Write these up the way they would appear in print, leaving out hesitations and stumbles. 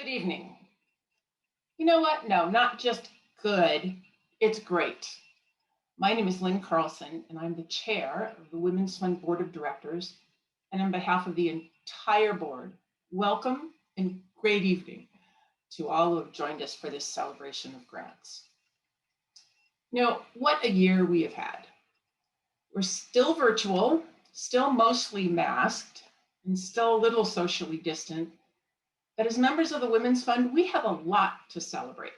Good evening. You know what? No, not just good, it's great. My name is Lynn Carlson, and I'm the chair of the Women's Fund Board of Directors. And on behalf of the entire board, welcome and great evening to all who have joined us for this celebration of grants. You know, what a year we have had. We're still virtual, still mostly masked, and still a little socially distant. But as members of the Women's Fund, we have a lot to celebrate.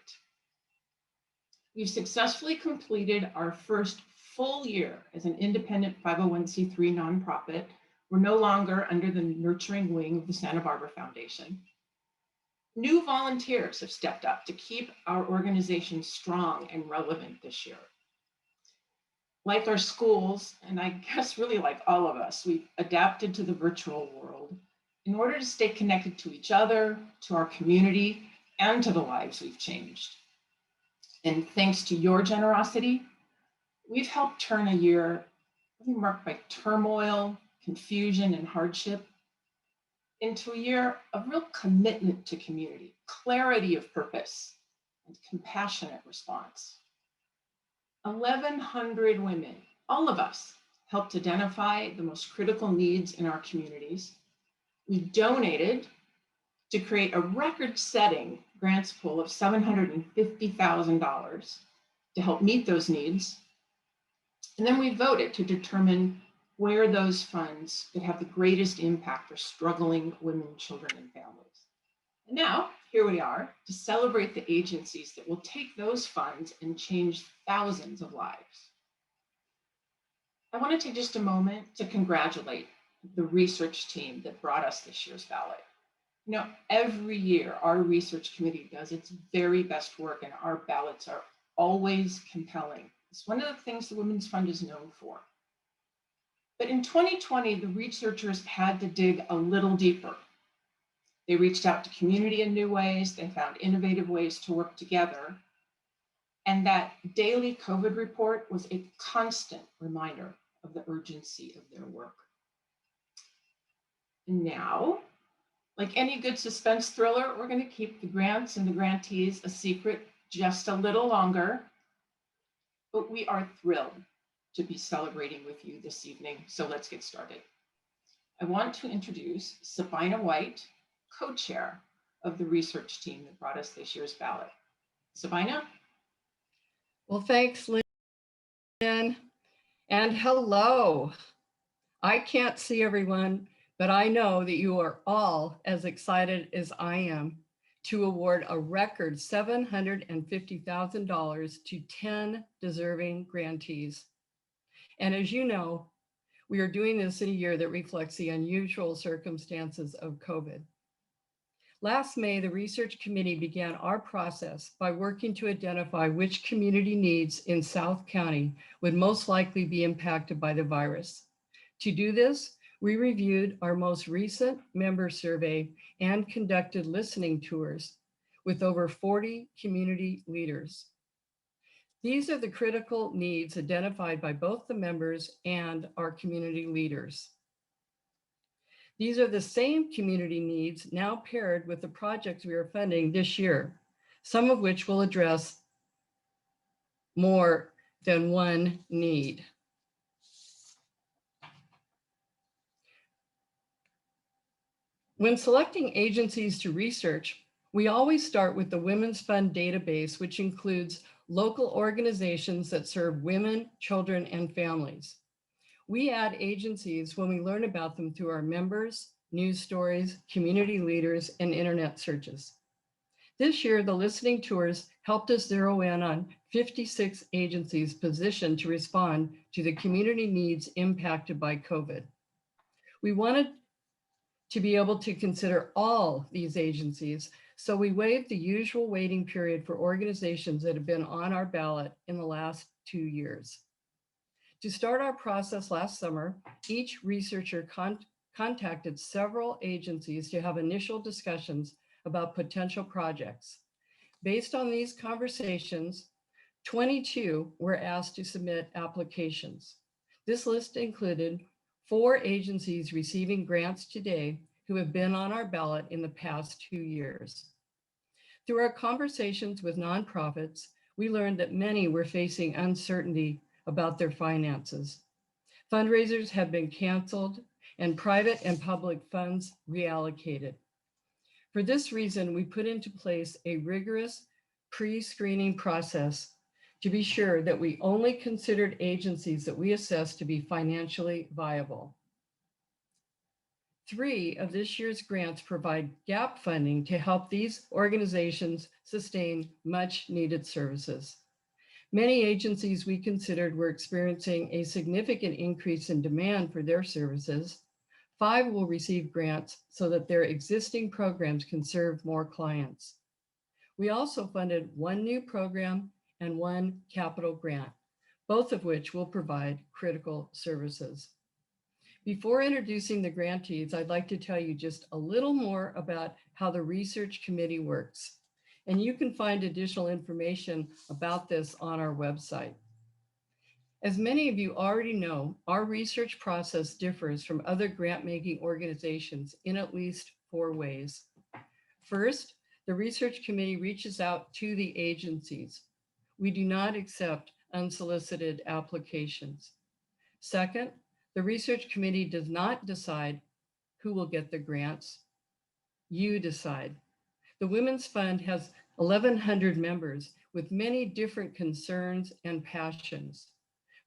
We've successfully completed our first full year as an independent 501c3 nonprofit. We're no longer under the nurturing wing of the Santa Barbara Foundation. New volunteers have stepped up to keep our organization strong and relevant this year. Like our schools, and I guess really like all of us, we've adapted to the virtual world in order to stay connected to each other, to our community, and to the lives we've changed. And thanks to your generosity, we've helped turn a year really marked by turmoil, confusion, and hardship into a year of real commitment to community, clarity of purpose, and compassionate response. 1,100 women, all of us, helped identify the most critical needs in our communities. We donated to create a record-setting grants pool of $750,000 to help meet those needs. And then we voted to determine where those funds could have the greatest impact for struggling women, children, and families. And now, here we are to celebrate the agencies that will take those funds and change thousands of lives. I want to take just a moment to congratulate the research team that brought us this year's ballot. You know, every year our research committee does its very best work and our ballots are always compelling. It's one of the things the Women's Fund is known for. But in 2020, the researchers had to dig a little deeper. They reached out to community in new ways. They found innovative ways to work together. And that daily COVID report was a constant reminder of the urgency of their work. And now, like any good suspense thriller, we're going to keep the grants and the grantees a secret just a little longer. But we are thrilled to be celebrating with you this evening. So let's get started. I want to introduce Sabina White, co-chair of the research team that brought us this year's ballot. Sabina? Well, thanks, Lynn. And hello. I can't see everyone, but I know that you are all as excited as I am to award a record $750,000 to 10 deserving grantees. And as you know, we are doing this in a year that reflects the unusual circumstances of COVID. Last May, the research committee began our process by working to identify which community needs in South County would most likely be impacted by the virus. To do this, we reviewed our most recent member survey and conducted listening tours with over 40 community leaders. These are the critical needs identified by both the members and our community leaders. These are the same community needs now paired with the projects we are funding this year, some of which will address more than one need. When selecting agencies to research, we always start with the Women's Fund database, which includes local organizations that serve women, children, and families. We add agencies when we learn about them through our members, news stories, community leaders, and internet searches. This year, the listening tours helped us zero in on 56 agencies positioned to respond to the community needs impacted by COVID. We wanted to be able to consider all these agencies, so we waived the usual waiting period for organizations that have been on our ballot in the last 2 years. To start our process last summer, each researcher contacted several agencies to have initial discussions about potential projects. Based on these conversations, 22 were asked to submit applications. This list included 4 agencies receiving grants today who have been on our ballot in the past 2 years. Through our conversations with nonprofits, we learned that many were facing uncertainty about their finances. Fundraisers have been canceled and private and public funds reallocated. For this reason, we put into place a rigorous pre-screening process to be sure that we only considered agencies that we assessed to be financially viable. 3 of this year's grants provide gap funding to help these organizations sustain much needed services. Many agencies we considered were experiencing a significant increase in demand for their services. 5 will receive grants so that their existing programs can serve more clients. We also funded 1 new program and 1 capital grant, both of which will provide critical services. Before introducing the grantees, I'd like to tell you just a little more about how the research committee works. And you can find additional information about this on our website. As many of you already know, our research process differs from other grant-making organizations in at least 4 ways. First, the research committee reaches out to the agencies. We do not accept unsolicited applications. Second, the research committee does not decide who will get the grants. You decide. The Women's Fund has 1,100 members with many different concerns and passions.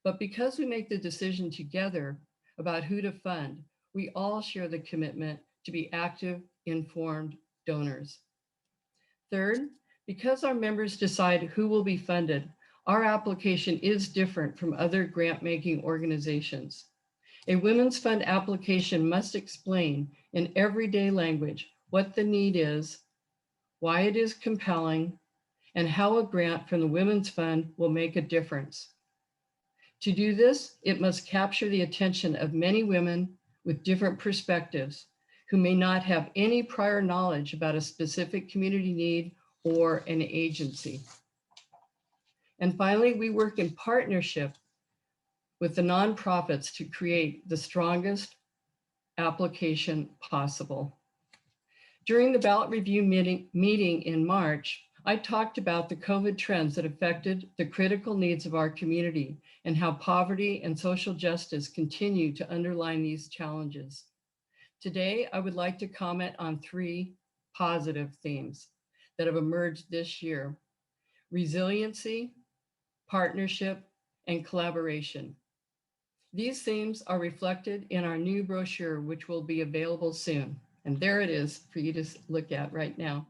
But because we make the decision together about who to fund, we all share the commitment to be active, informed donors. Third, because our members decide who will be funded, our application is different from other grant-making organizations. A Women's Fund application must explain in everyday language what the need is, why it is compelling, and how a grant from the Women's Fund will make a difference. To do this, it must capture the attention of many women with different perspectives who may not have any prior knowledge about a specific community need or an agency. And finally, we work in partnership with the nonprofits to create the strongest application possible. During the ballot review meeting in March, I talked about the COVID trends that affected the critical needs of our community and how poverty and social justice continue to underline these challenges. Today, I would like to comment on 3 positive themes that have emerged this year: resiliency, partnership, and collaboration. These themes are reflected in our new brochure, which will be available soon. And there it is for you to look at right now.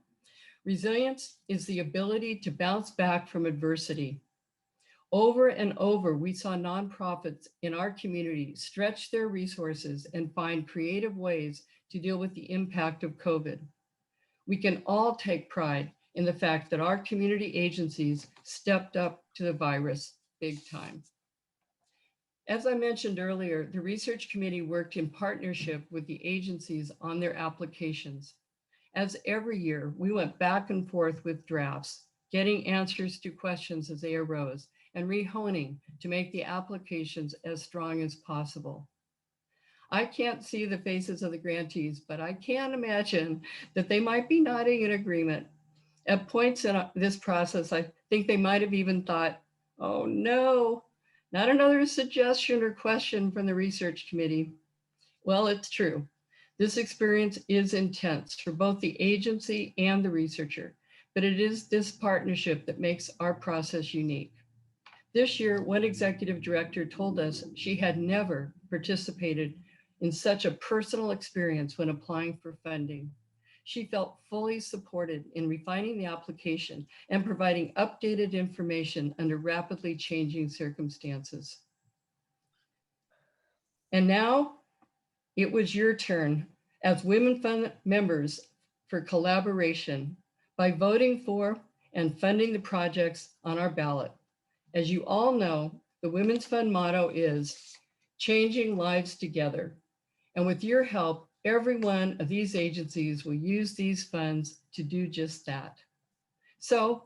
Resilience is the ability to bounce back from adversity. Over and over, we saw nonprofits in our community stretch their resources and find creative ways to deal with the impact of COVID. We can all take pride in the fact that our community agencies stepped up to the virus big time. As I mentioned earlier, the research committee worked in partnership with the agencies on their applications. As every year, we went back and forth with drafts, getting answers to questions as they arose, and rehoning to make the applications as strong as possible. I can't see the faces of the grantees, but I can imagine that they might be nodding in agreement. At points in this process, I think they might have even thought, oh no, not another suggestion or question from the research committee. Well, it's true. This experience is intense for both the agency and the researcher, but it is this partnership that makes our process unique. This year, one executive director told us she had never participated in such a personal experience when applying for funding. She felt fully supported in refining the application and providing updated information under rapidly changing circumstances. And now it was your turn as Women Fund members for collaboration by voting for and funding the projects on our ballot. As you all know, the Women's Fund motto is changing lives together. And with your help, every one of these agencies will use these funds to do just that. So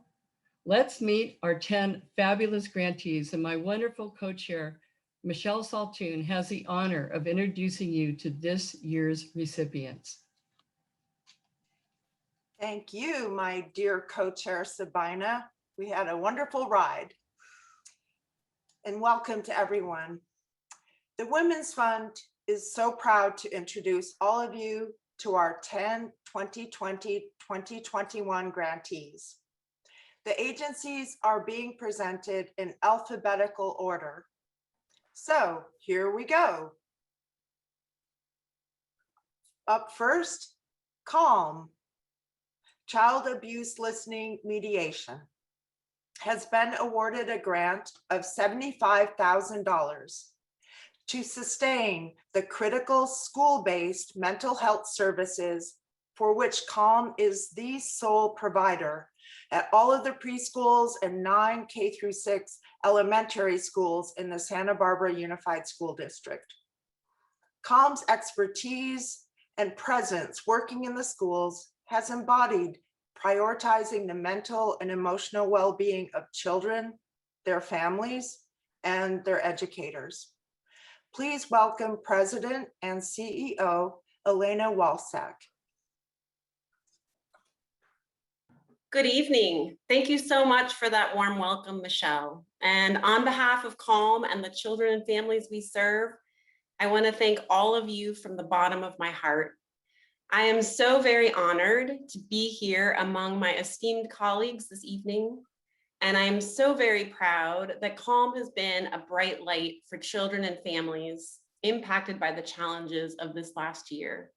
let's meet our 10 fabulous grantees, and my wonderful co-chair, Michelle Saltoon, has the honor of introducing you to this year's recipients. Thank you, my dear co-chair Sabina. We had a wonderful ride. And welcome to everyone. The Women's Fund is so proud to introduce all of you to our 10 2020-2021 grantees. The agencies are being presented in alphabetical order. So here we go. Up first, CALM, Child Abuse Listening Mediation, has been awarded a grant of $75,000 to sustain the critical school-based mental health services for which CALM is the sole provider at all of the preschools and 9 K-6 elementary schools in the Santa Barbara Unified School District. CALM's expertise and presence working in the schools has embodied prioritizing the mental and emotional well-being of children, their families, and their educators. Please welcome President and CEO, Elena Walsack. Good evening. Thank you so much for that warm welcome, Michelle. And on behalf of CALM and the children and families we serve, I want to thank all of you from the bottom of my heart. I am so very honored to be here among my esteemed colleagues this evening. And I am so very proud that CALM has been a bright light for children and families impacted by the challenges of this last year.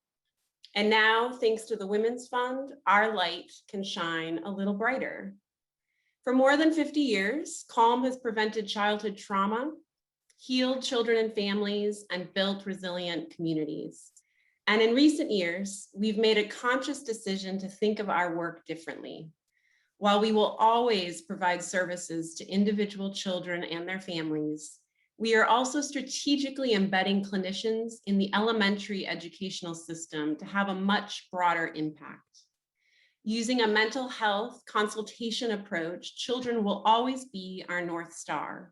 And now, thanks to the Women's Fund, our light can shine a little brighter. For more than 50 years, CALM has prevented childhood trauma, healed children and families, and built resilient communities. And in recent years, we've made a conscious decision to think of our work differently. While we will always provide services to individual children and their families, we are also strategically embedding clinicians in the elementary educational system to have a much broader impact. Using a mental health consultation approach, children will always be our North Star.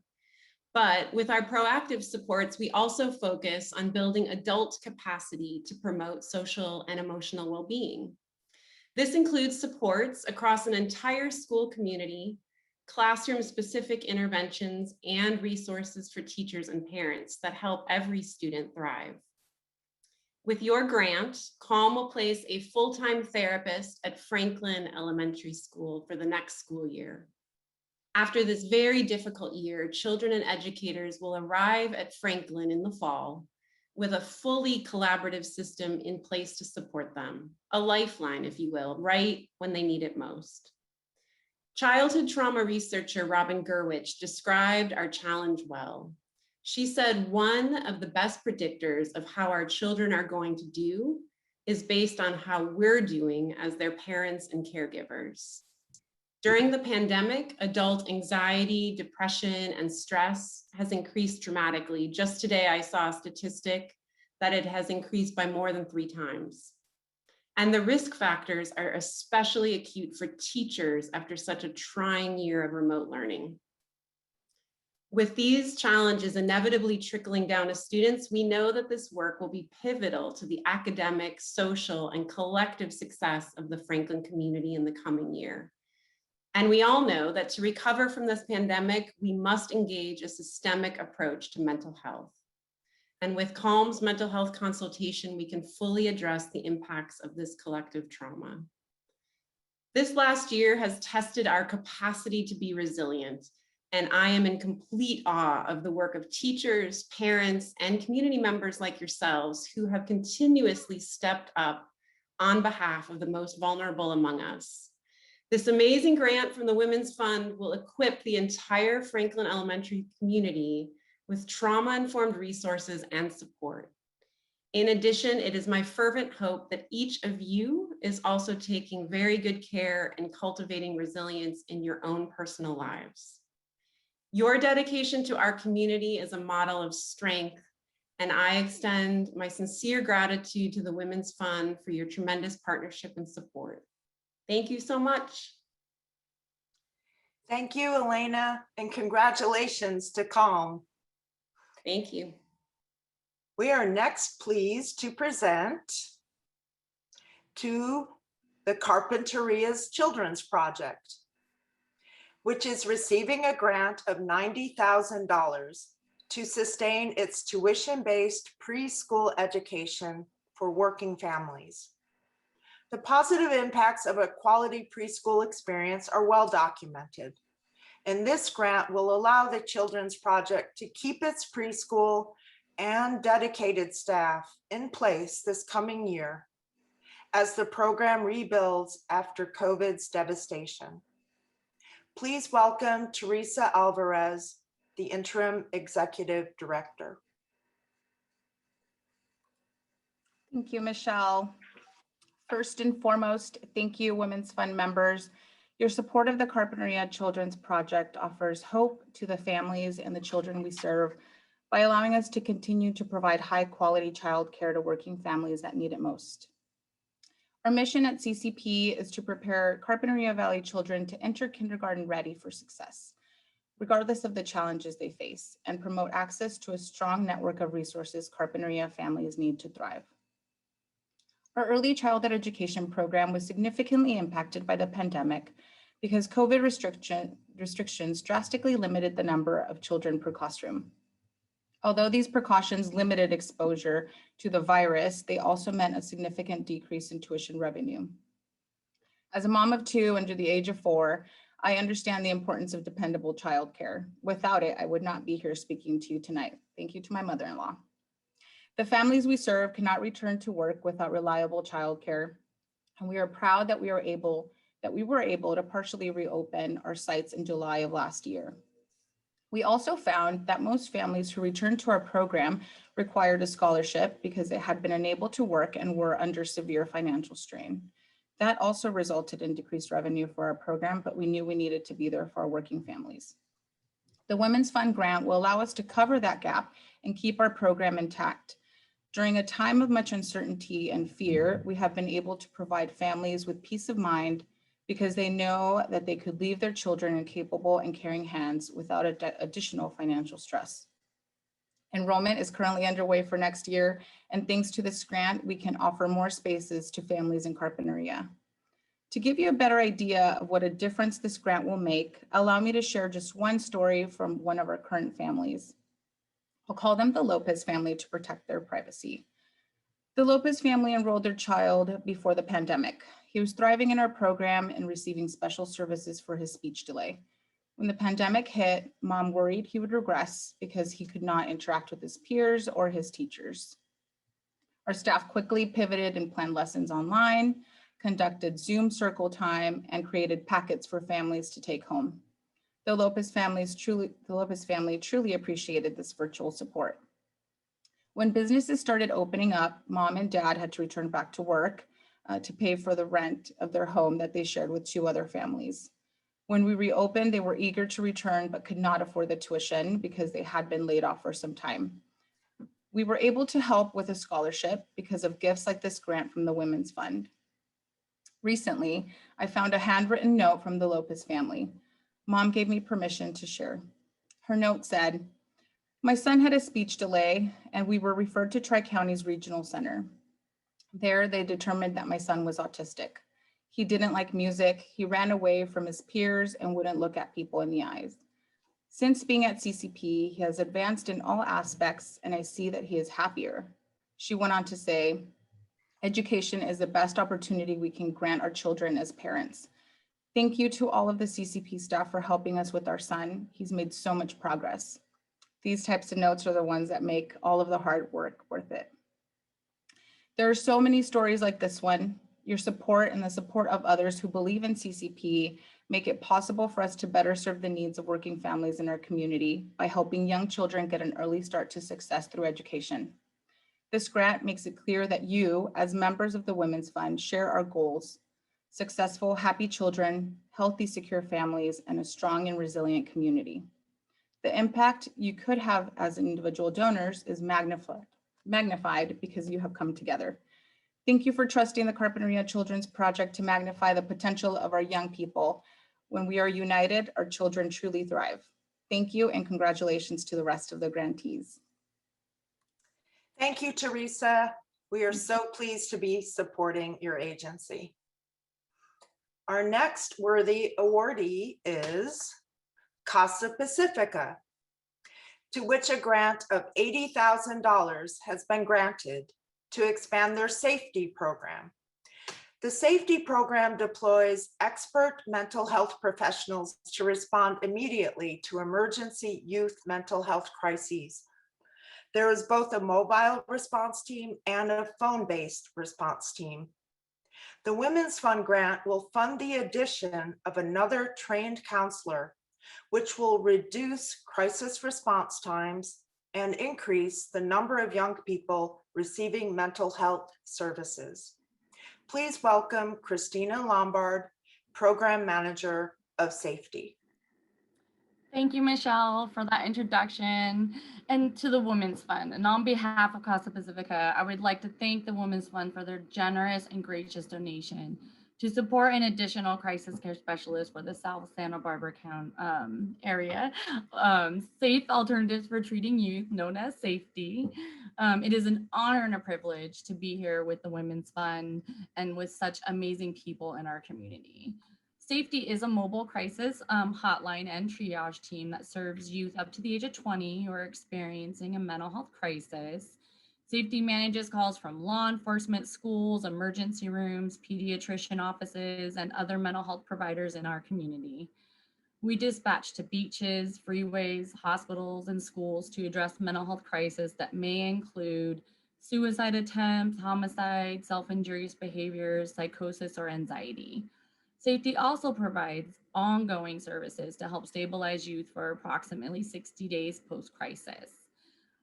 But with our proactive supports, we also focus on building adult capacity to promote social and emotional well-being. This includes supports across an entire school community, classroom-specific interventions, and resources for teachers and parents that help every student thrive. With your grant, CALM will place a full-time therapist at Franklin Elementary School for the next school year. After this very difficult year, children and educators will arrive at Franklin in the fall with a fully collaborative system in place to support them, a lifeline, if you will, right when they need it most. Childhood trauma researcher Robin Gurwitch described our challenge well. She said one of the best predictors of how our children are going to do is based on how we're doing as their parents and caregivers. During the pandemic, adult anxiety, depression, and stress has increased dramatically. Just today, I saw a statistic that it has increased by more than 3 times. And the risk factors are especially acute for teachers after such a trying year of remote learning. With these challenges inevitably trickling down to students, we know that this work will be pivotal to the academic, social, and collective success of the Franklin community in the coming year. And we all know that to recover from this pandemic, we must engage a systemic approach to mental health. And with CALM's mental health consultation, we can fully address the impacts of this collective trauma. This last year has tested our capacity to be resilient, and I am in complete awe of the work of teachers, parents, and community members like yourselves who have continuously stepped up on behalf of the most vulnerable among us. This amazing grant from the Women's Fund will equip the entire Franklin Elementary community with trauma-informed resources and support. In addition, it is my fervent hope that each of you is also taking very good care and cultivating resilience in your own personal lives. Your dedication to our community is a model of strength, and I extend my sincere gratitude to the Women's Fund for your tremendous partnership and support. Thank you so much. Thank you, Elena, and congratulations to CALM. Thank you. We are next pleased to present to the Carpenteria's Children's Project, which is receiving a grant of $90,000 to sustain its tuition-based preschool education for working families. The positive impacts of a quality preschool experience are well documented, and this grant will allow the Children's Project to keep its preschool and dedicated staff in place this coming year as the program rebuilds after COVID's devastation. Please welcome Teresa Alvarez, the Interim Executive Director. Thank you, Michelle. First and foremost, thank you, Women's Fund members. Your support of the Carpenteria Children's Project offers hope to the families and the children we serve by allowing us to continue to provide high-quality childcare to working families that need it most. Our mission at CCP is to prepare Carpenteria Valley children to enter kindergarten ready for success, regardless of the challenges they face, and promote access to a strong network of resources Carpenteria families need to thrive. Our early childhood education program was significantly impacted by the pandemic because COVID restrictions drastically limited the number of children per classroom. Although these precautions limited exposure to the virus, they also meant a significant decrease in tuition revenue. As a mom of two under the age of 4, I understand the importance of dependable childcare. Without it, I would not be here speaking to you tonight. Thank you to my mother-in-law. The families we serve cannot return to work without reliable childcare, and we are proud that we were able to partially reopen our sites in July of last year. We also found that most families who returned to our program required a scholarship because they had been unable to work and were under severe financial strain. That also resulted in decreased revenue for our program, but we knew we needed to be there for our working families. The Women's Fund grant will allow us to cover that gap and keep our program intact. During a time of much uncertainty and fear, we have been able to provide families with peace of mind because they know that they could leave their children in capable and caring hands without additional financial stress. Enrollment is currently underway for next year, and thanks to this grant, we can offer more spaces to families in Carpenteria. To give you a better idea of what a difference this grant will make, allow me to share just one story from one of our current families. I'll call them the Lopez family to protect their privacy. The Lopez family enrolled their child before the pandemic. He was thriving in our program and receiving special services for his speech delay. When the pandemic hit, Mom worried he would regress because he could not interact with his peers or his teachers. Our staff quickly pivoted and planned lessons online, conducted Zoom circle time, and created packets for families to take home. The Lopez family truly appreciated this virtual support. When businesses started opening up, Mom and Dad had to return back to work to pay for the rent of their home that they shared with 2 other families. When we reopened, they were eager to return, but could not afford the tuition because they had been laid off for some time. We were able to help with a scholarship because of gifts like this grant from the Women's Fund. Recently, I found a handwritten note from the Lopez family. Mom gave me permission to share. Her note said, "My son had a speech delay and we were referred to Tri-County's Regional Center. There, they determined that my son was autistic. He didn't like music, he ran away from his peers and wouldn't look at people in the eyes. Since being at CCP, he has advanced in all aspects and I see that he is happier." She went on to say, "Education is the best opportunity we can grant our children as parents. Thank you to all of the CCP staff for helping us with our son. He's made so much progress." These types of notes are the ones that make all of the hard work worth it. There are so many stories like this one. Your support and the support of others who believe in CCP make it possible for us to better serve the needs of working families in our community by helping young children get an early start to success through education. This grant makes it clear that you, as members of the Women's Fund, share our goals: successful, happy children, healthy, secure families, and a strong and resilient community. The impact you could have as individual donors is magnified because you have come together. Thank you for trusting the Carpenteria Children's Project to magnify the potential of our young people. When we are united, our children truly thrive. Thank you and congratulations to the rest of the grantees. Thank you, Teresa. We are so pleased to be supporting your agency. Our next worthy awardee is Casa Pacifica, to which a grant of $80,000 has been granted to expand their safety program. The safety program deploys expert mental health professionals to respond immediately to emergency youth mental health crises. There is both a mobile response team and a phone-based response team. The Women's Fund grant will fund the addition of another trained counselor, which will reduce crisis response times and increase the number of young people receiving mental health services. Please welcome Christina Lombard, Program Manager of Safety. Thank you, Michelle, for that introduction, and to the Women's Fund. And on behalf of Casa Pacifica, I would like to thank the Women's Fund for their generous and gracious donation to support an additional crisis care specialist for the South Santa Barbara County area, Safe Alternatives for Treating Youth, known as Safety. It is an honor and a privilege to be here with the Women's Fund and with such amazing people in our community. Safety is a mobile crisis hotline and triage team that serves youth up to the age of 20 who are experiencing a mental health crisis. Safety manages calls from law enforcement, schools, emergency rooms, pediatrician offices, and other mental health providers in our community. We dispatch to beaches, freeways, hospitals, and schools to address mental health crises that may include suicide attempts, homicide, self-injurious behaviors, psychosis, or anxiety. Safety also provides ongoing services to help stabilize youth for approximately 60 days post-crisis.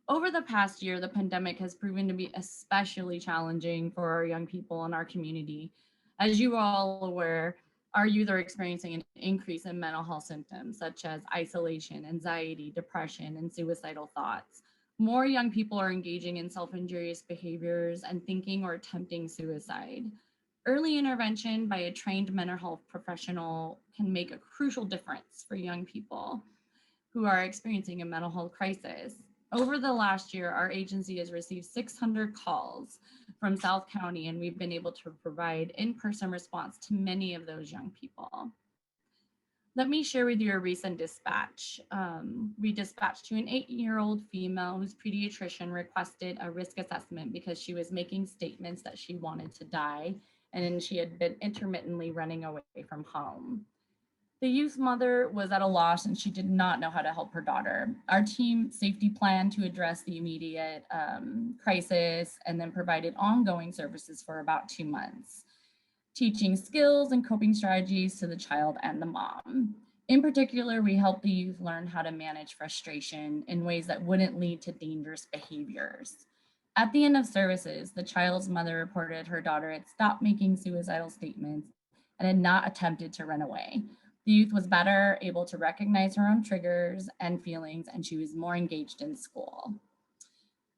Over the past year, the pandemic has proven to be especially challenging for our young people in our community. As you are all aware, our youth are experiencing an increase in mental health symptoms such as isolation, anxiety, depression, and suicidal thoughts. More young people are engaging in self-injurious behaviors and thinking or attempting suicide. Early intervention by a trained mental health professional can make a crucial difference for young people who are experiencing a mental health crisis. Over the last year, our agency has received 600 calls from South County, and we've been able to provide in-person response to many of those young people. Let me share with you a recent dispatch. We dispatched to an 8-year-old female whose pediatrician requested a risk assessment because she was making statements that she wanted to die, and she had been intermittently running away from home. The youth's mother was at a loss and she did not know how to help her daughter. Our team safety planned to address the immediate crisis and then provided ongoing services for about 2 months, teaching skills and coping strategies to the child and the mom. In particular, we helped the youth learn how to manage frustration in ways that wouldn't lead to dangerous behaviors. At the end of services, the child's mother reported her daughter had stopped making suicidal statements and had not attempted to run away. The youth was better able to recognize her own triggers and feelings, and she was more engaged in school.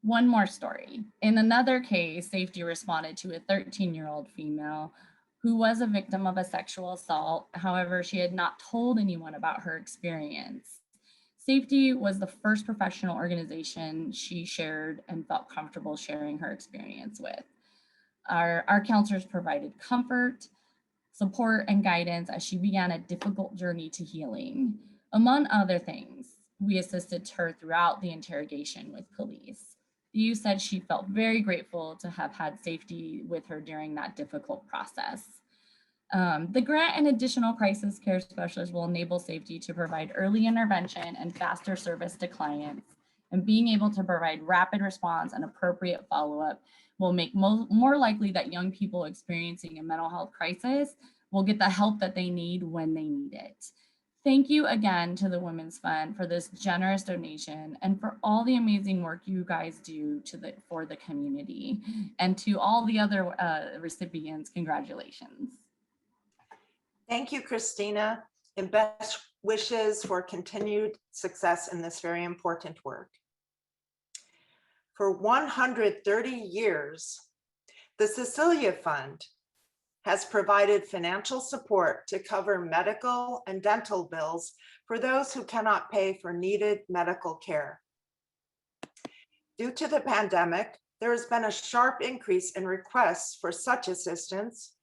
One more story. In another case, safety responded to a 13-year-old female who was a victim of a sexual assault. However, she had not told anyone about her experience. Safety was the first professional organization she shared and felt comfortable sharing her experience with. Our counselors provided comfort, support, and guidance as she began a difficult journey to healing. Among other things, we assisted her throughout the interrogation with police. The youth said she felt very grateful to have had safety with her during that difficult process. The grant and additional crisis care specialists will enable safety to provide early intervention and faster service to clients. And being able to provide rapid response and appropriate follow-up will make more likely that young people experiencing a mental health crisis will get the help that they need when they need it. Thank you again to the Women's Fund for this generous donation and for all the amazing work you guys do for the community. And to all the other recipients, congratulations. Thank you, Christina, and best wishes for continued success in this very important work. For 130 years, the Cecilia Fund has provided financial support to cover medical and dental bills for those who cannot pay for needed medical care. Due to the pandemic, there has been a sharp increase in requests for such assistance,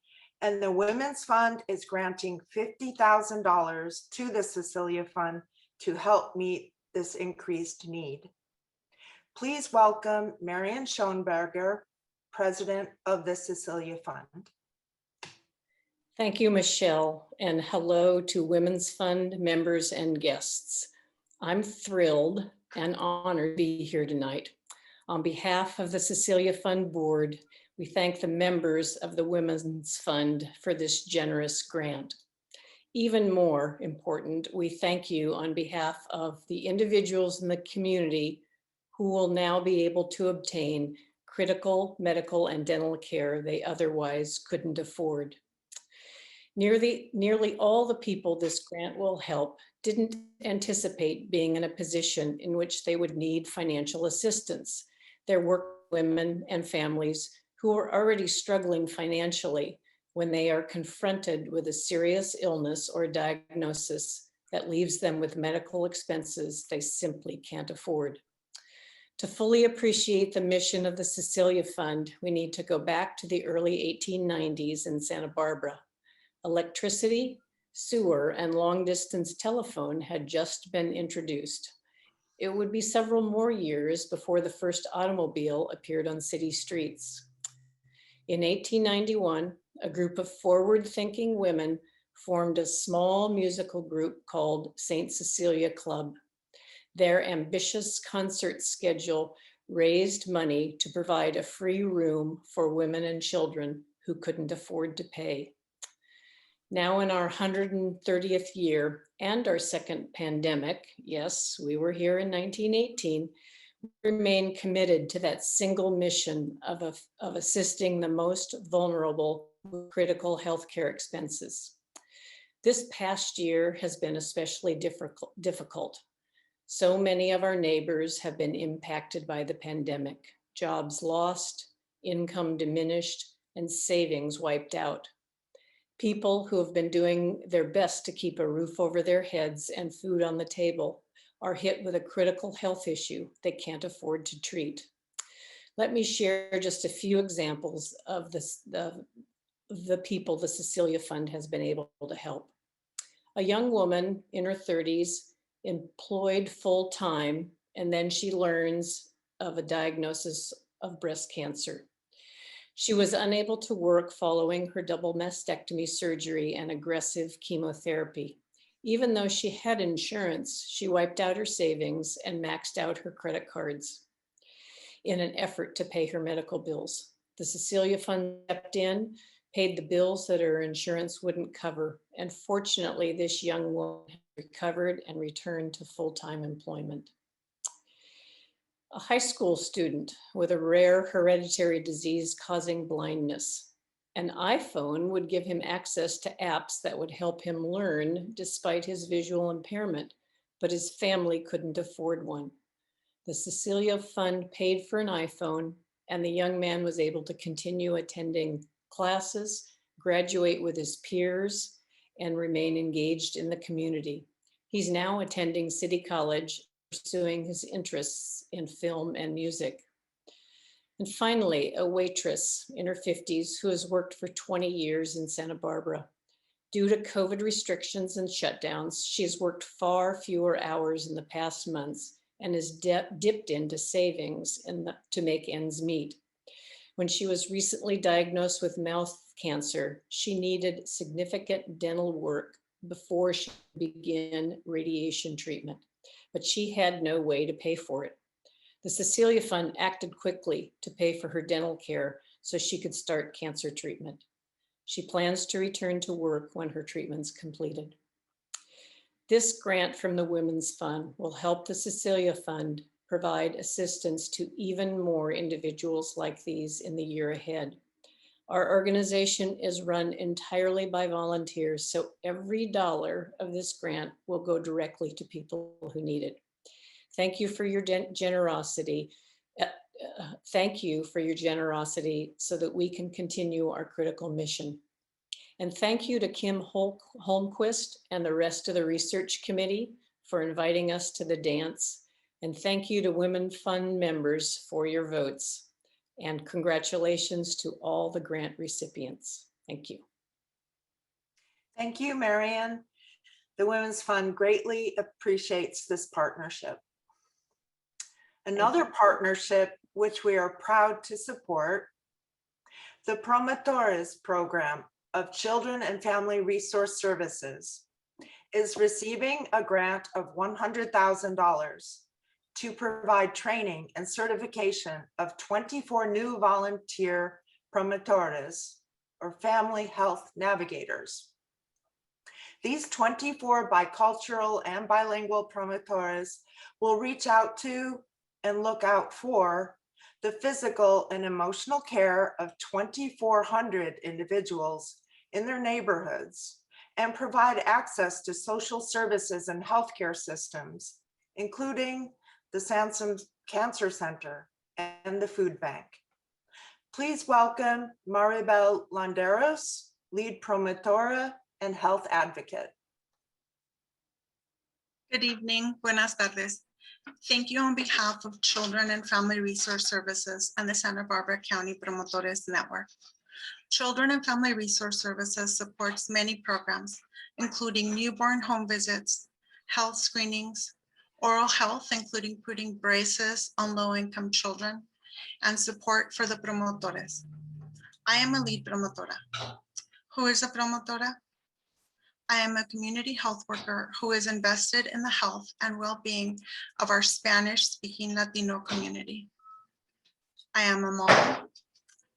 and the Women's Fund is granting $50,000 to the Cecilia Fund to help meet this increased need. Please welcome Marion Schoenberger, President of the Cecilia Fund. Thank you, Michelle, and hello to Women's Fund members and guests. I'm thrilled and honored to be here tonight. On behalf of the Cecilia Fund Board, we thank the members of the Women's Fund for this generous grant. Even more important, we thank you on behalf of the individuals in the community who will now be able to obtain critical medical and dental care they otherwise couldn't afford. Nearly all the people this grant will help didn't anticipate being in a position in which they would need financial assistance. There were women and families who are already struggling financially when they are confronted with a serious illness or diagnosis that leaves them with medical expenses they simply can't afford. To fully appreciate the mission of the Cecilia Fund, we need to go back to the early 1890s in Santa Barbara. Electricity, sewer, and long-distance telephone had just been introduced. It would be several more years before the first automobile appeared on city streets. In 1891, a group of forward-thinking women formed a small musical group called St. Cecilia Club. Their ambitious concert schedule raised money to provide a free room for women and children who couldn't afford to pay. Now in our 130th year and our second pandemic, yes, we were here in 1918, we remain committed to that single mission of assisting the most vulnerable with critical healthcare expenses. This past year has been especially difficult. So many of our neighbors have been impacted by the pandemic, jobs lost, income diminished, and savings wiped out. People who have been doing their best to keep a roof over their heads and food on the table are hit with a critical health issue they can't afford to treat. Let me share just a few examples of the people the Cecilia Fund has been able to help. A young woman in her 30s, employed full-time, and then she learns of a diagnosis of breast cancer. She was unable to work following her double mastectomy surgery and aggressive chemotherapy. Even though she had insurance, she wiped out her savings and maxed out her credit cards in an effort to pay her medical bills. The Cecilia Fund stepped in, paid the bills that her insurance wouldn't cover, and fortunately, this young woman recovered and returned to full-time employment. A high school student with a rare hereditary disease causing blindness. An iPhone would give him access to apps that would help him learn despite his visual impairment, but his family couldn't afford one. The Cecilia Fund paid for an iPhone, and the young man was able to continue attending classes, graduate with his peers, and remain engaged in the community. He's now attending City College, pursuing his interests in film and music. And finally, a waitress in her 50s who has worked for 20 years in Santa Barbara. Due to COVID restrictions and shutdowns, she has worked far fewer hours in the past months and has dipped into savings to make ends meet. When she was recently diagnosed with mouth cancer, she needed significant dental work before she began radiation treatment, but she had no way to pay for it. The Cecilia Fund acted quickly to pay for her dental care so she could start cancer treatment. She plans to return to work when her treatment's completed. This grant from the Women's Fund will help the Cecilia Fund provide assistance to even more individuals like these in the year ahead. Our organization is run entirely by volunteers, so every dollar of this grant will go directly to people who need it. Thank you for your generosity. Thank you for your generosity so that we can continue our critical mission. And thank you to Kim Holmquist and the rest of the research committee for inviting us to the dance. And thank you to Women Fund members for your votes. And congratulations to all the grant recipients. Thank you. Thank you, Marion. The Women's Fund greatly appreciates this partnership. Another partnership which we are proud to support, the Promotores Program of Children and Family Resource Services, is receiving a grant of $100,000 to provide training and certification of 24 new volunteer promotores, or family health navigators. These 24 bicultural and bilingual promotores will reach out to and look out for the physical and emotional care of 2,400 individuals in their neighborhoods and provide access to social services and healthcare systems, including the Sansom Cancer Center and the food bank. Please welcome Maribel Landeros, lead promotora and health advocate. Good evening, buenas tardes. Thank you on behalf of Children and Family Resource Services and the Santa Barbara County Promotores Network. Children and Family Resource Services supports many programs, including newborn home visits, health screenings, oral health, including putting braces on low-income children, and support for the promotores. I am a lead promotora. Who is a promotora? I am a community health worker who is invested in the health and well-being of our Spanish-speaking Latino community. I am a mom,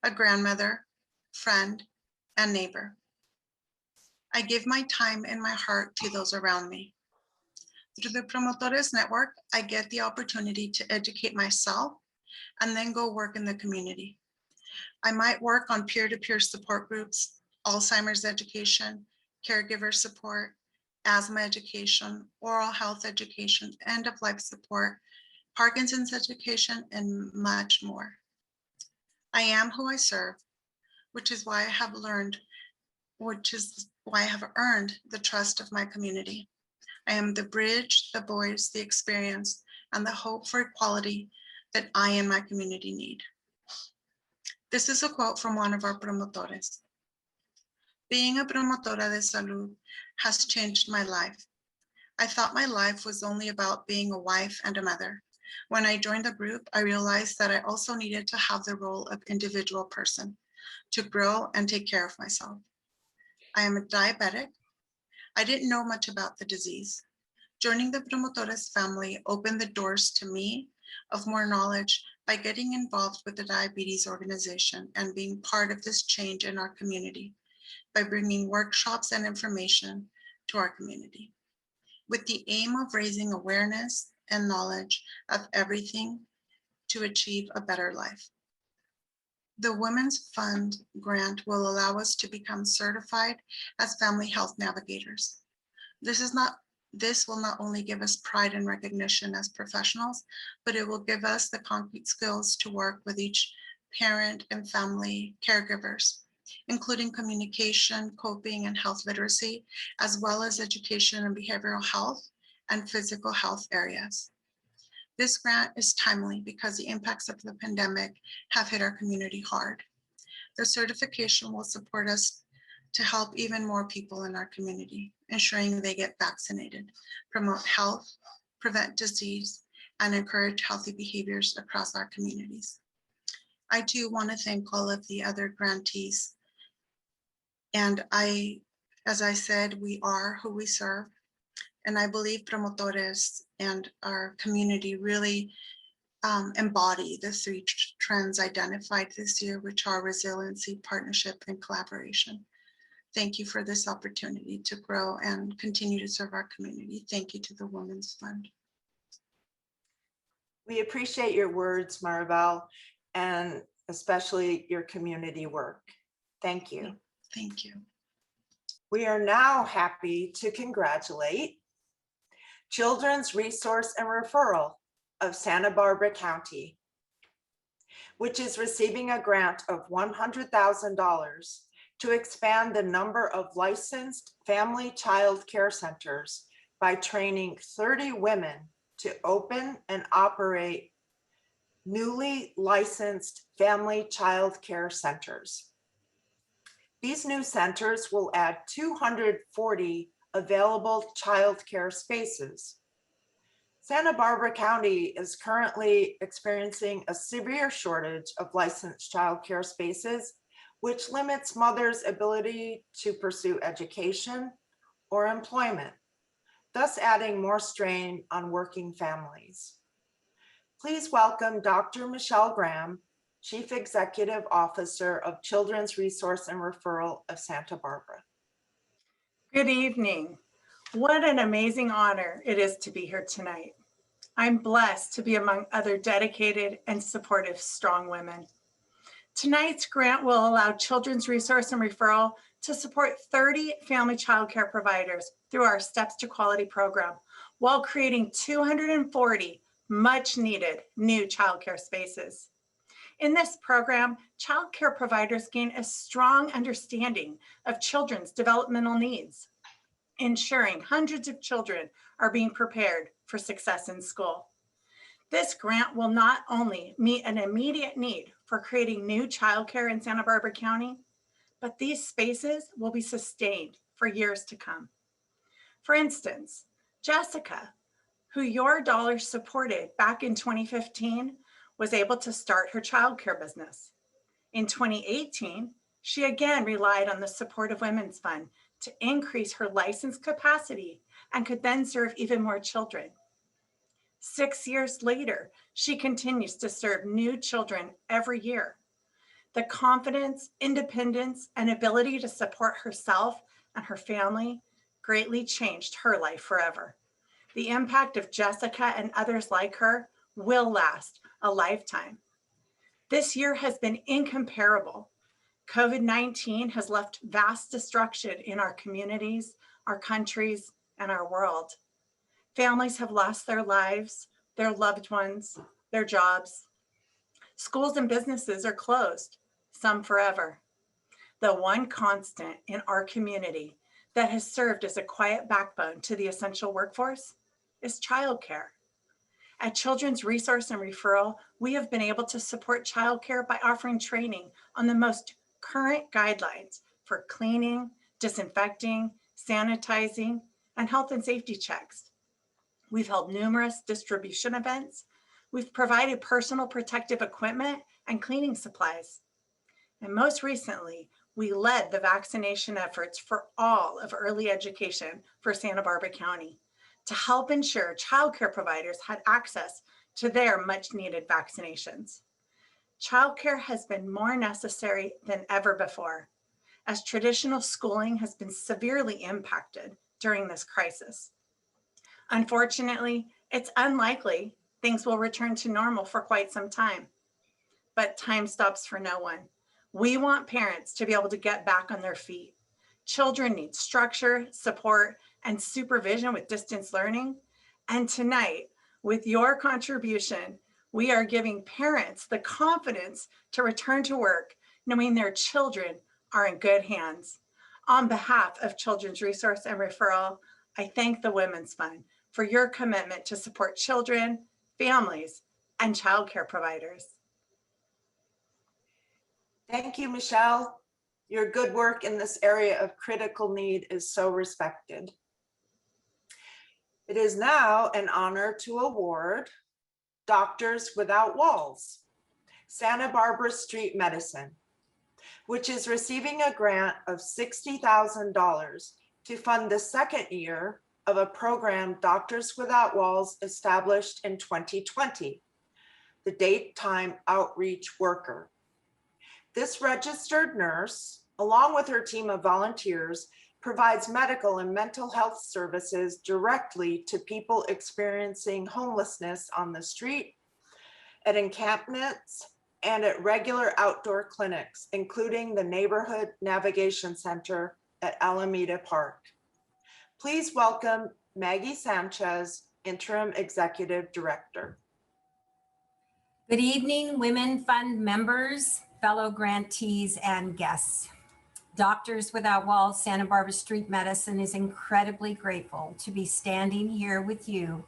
a grandmother, friend, and neighbor. I give my time and my heart to those around me. Through the Promotores Network, I get the opportunity to educate myself and then go work in the community. I might work on peer-to-peer support groups, Alzheimer's education, caregiver support, asthma education, oral health education, end-of-life support, Parkinson's education, and much more. I am who I serve, which is why I have earned the trust of my community. I am the bridge, the voice, the experience, and the hope for equality that I and my community need. This is a quote from one of our promotores. Being a promotora de salud has changed my life. I thought my life was only about being a wife and a mother. When I joined the group, I realized that I also needed to have the role of individual person to grow and take care of myself. I am a diabetic. I didn't know much about the disease. Joining the Promotores family opened the doors to me of more knowledge by getting involved with the diabetes organization and being part of this change in our community, by bringing workshops and information to our community, with the aim of raising awareness and knowledge of everything to achieve a better life. The Women's Fund grant will allow us to become certified as family health navigators. This will not only give us pride and recognition as professionals, but it will give us the concrete skills to work with each parent and family caregivers, including communication, coping, and health literacy, as well as education and behavioral health and physical health areas. This grant is timely because the impacts of the pandemic have hit our community hard. The certification will support us to help even more people in our community, ensuring they get vaccinated, promote health, prevent disease, and encourage healthy behaviors across our communities. I too want to thank all of the other grantees. And as I said, we are who we serve. And I believe promotores and our community really embody the three trends identified this year, which are resiliency, partnership, and collaboration. Thank you for this opportunity to grow and continue to serve our community. Thank you to the Women's Fund. We appreciate your words, Maribel, and especially your community work. Thank you. Thank you. We are now happy to congratulate Children's Resource and Referral of Santa Barbara County, which is receiving a grant of $100,000 to expand the number of licensed family child care centers by training 30 women to open and operate newly licensed family child care centers. These new centers will add 240 available childcare spaces. Santa Barbara County is currently experiencing a severe shortage of licensed childcare spaces, which limits mothers' ability to pursue education or employment, thus adding more strain on working families. Please welcome Dr. Michelle Graham, Chief Executive Officer of Children's Resource and Referral of Santa Barbara. Good evening. What an amazing honor it is to be here tonight. I'm blessed to be among other dedicated and supportive strong women. Tonight's grant will allow Children's Resource and Referral to support 30 family childcare providers through our Steps to Quality program, while creating 240 much needed new childcare spaces. In this program, childcare providers gain a strong understanding of children's developmental needs, ensuring hundreds of children are being prepared for success in school. This grant will not only meet an immediate need for creating new childcare in Santa Barbara County, but these spaces will be sustained for years to come. For instance, Jessica, who your dollars supported back in 2015, was able to start her childcare business. In 2018, she again relied on the support of Women's Fund to increase her license capacity and could then serve even more children. 6 years later, she continues to serve new children every year. The confidence, independence, and ability to support herself and her family greatly changed her life forever. The impact of Jessica and others like her will last a lifetime. This year has been incomparable. COVID-19 has left vast destruction in our communities, our countries, and our world. Families have lost their lives, their loved ones, their jobs. Schools and businesses are closed, some forever. The one constant in our community that has served as a quiet backbone to the essential workforce is childcare. At Children's Resource and Referral, we have been able to support childcare by offering training on the most current guidelines for cleaning, disinfecting, sanitizing, and health and safety checks. We've held numerous distribution events. We've provided personal protective equipment and cleaning supplies. And most recently, we led the vaccination efforts for all of early education for Santa Barbara County to help ensure childcare providers had access to their much needed vaccinations. Childcare has been more necessary than ever before, as traditional schooling has been severely impacted during this crisis. Unfortunately, it's unlikely things will return to normal for quite some time, but time stops for no one. We want parents to be able to get back on their feet. Children need structure, support, and supervision with distance learning. And tonight, with your contribution, we are giving parents the confidence to return to work, knowing their children are in good hands. On behalf of Children's Resource and Referral, I thank the Women's Fund for your commitment to support children, families, and childcare providers. Thank you, Michelle. Your good work in this area of critical need is so respected. It is now an honor to award Doctors Without Walls, Santa Barbara Street Medicine, which is receiving a grant of $60,000 to fund the second year of a program Doctors Without Walls established in 2020, the Daytime Outreach Worker. This registered nurse, along with her team of volunteers, provides medical and mental health services directly to people experiencing homelessness on the street, at encampments, and at regular outdoor clinics, including the Neighborhood Navigation Center at Alameda Park. Please welcome Maggie Sanchez, Interim Executive Director. Good evening, Women Fund members, fellow grantees, and guests. Doctors Without Walls Santa Barbara Street Medicine is incredibly grateful to be standing here with you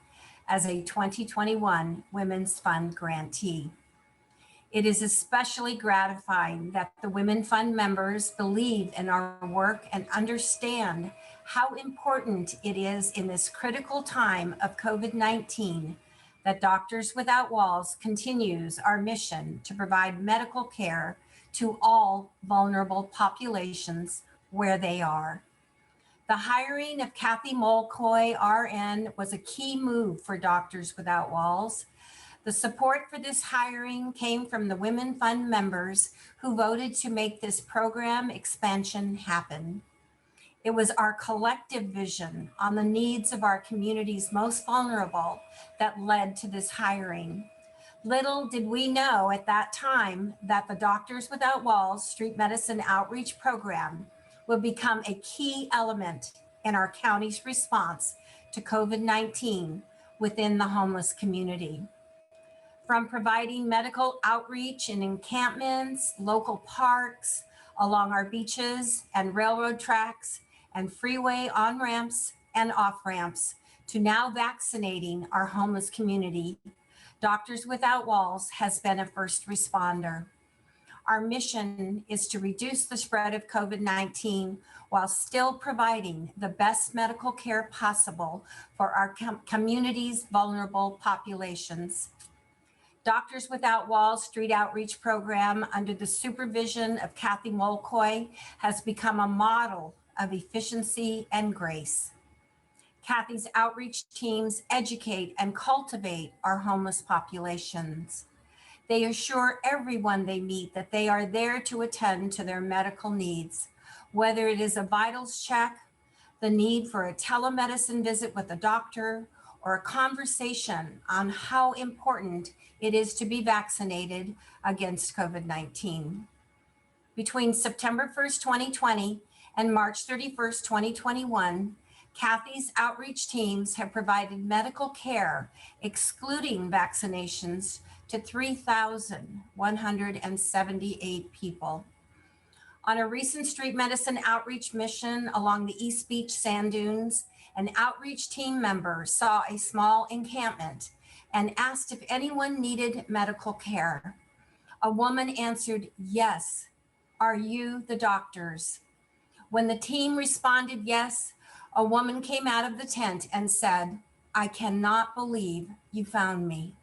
as a 2021 Women's Fund grantee. It is especially gratifying that the Women Fund members believe in our work and understand how important it is in this critical time of COVID-19 that Doctors Without Walls continues our mission to provide medical care to all vulnerable populations where they are. The hiring of Kathy Molkoy, RN, was a key move for Doctors Without Walls. The support for this hiring came from the Women Fund members who voted to make this program expansion happen. It was our collective vision on the needs of our community's most vulnerable that led to this hiring. Little did we know at that time that the Doctors Without Walls Street Medicine Outreach Program would become a key element in our county's response to COVID-19 within the homeless community. From providing medical outreach in encampments, local parks, along our beaches and railroad tracks, and freeway on-ramps and off-ramps, to now vaccinating our homeless community, Doctors Without Walls has been a first responder. Our mission is to reduce the spread of COVID-19 while still providing the best medical care possible for our community's vulnerable populations. Doctors Without Walls Street Outreach Program, under the supervision of Kathy Molkoy, has become a model of efficiency and grace. Kathy's outreach teams educate and cultivate our homeless populations. They assure everyone they meet that they are there to attend to their medical needs, whether it is a vitals check, the need for a telemedicine visit with a doctor, or a conversation on how important it is to be vaccinated against COVID-19. Between September 1st, 2020 and March 31st, 2021, Kathy's outreach teams have provided medical care, excluding vaccinations, to 3,178 people. On a recent street medicine outreach mission along the East Beach sand dunes, an outreach team member saw a small encampment and asked if anyone needed medical care. A woman answered, "Yes. Are you the doctors?" When the team responded yes, a woman came out of the tent and said, "I cannot believe you found me."